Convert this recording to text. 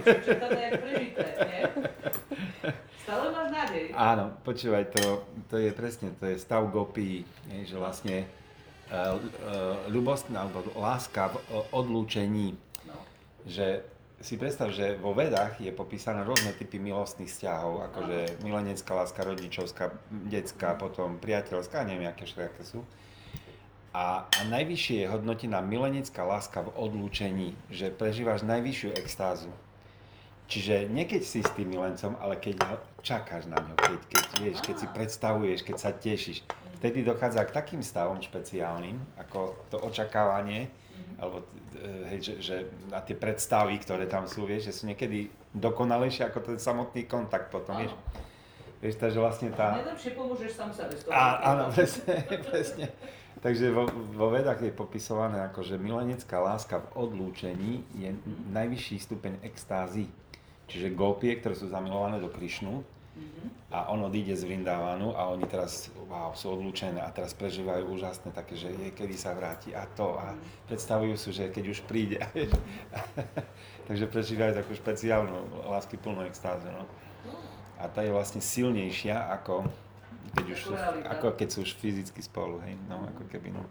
Že to je prežité, nie? Stále máš nádej. Áno, počúvaj, to je presne, to je stav gopí, že vlastne ľubostná alebo láska v odlúčení, No. že si predstav, že vo vedách je popísané rôzne typy milostných vzťahov, akože milenecká láska, rodičovská, detská, potom priateľská, neviem, aké všetké sú. A najvyššie je hodnotená milenecká láska v odlúčení, že prežívaš najvyššiu extázu. Čiže nie keď si s tým milencom, ale keď čakáš na ňo, keď vieš, keď si predstavuješ, keď sa tešíš. Vtedy dochádza k takým stavom špeciálnym, ako to očakávanie, alebo hej, že na tie predstavy, ktoré tam sú, vieš, že sú niekedy dokonalejšie ako ten samotný kontakt potom, vieš. Vieš, takže vlastne tá... Najlepšie pomôžeš sám sebe z toho. Áno, presne, presne. Takže vo vedách je popisované ako, že milenecká láska v odlúčení je najvyšší stupeň extázy. Čiže gópie, ktoré sú zamilované do Krišnu a on odíde z Vrindavanu a oni teraz sú odlúčené a teraz prežívajú úžasné také, že kedy sa vráti a to a predstavujú si, že keď už príde. Takže prežívajú takú špeciálnu láskyplnú extázu. No. A tá je vlastne silnejšia ako keď, už sú, ako keď sú už fyzicky spolu, hej, no ako keby, no.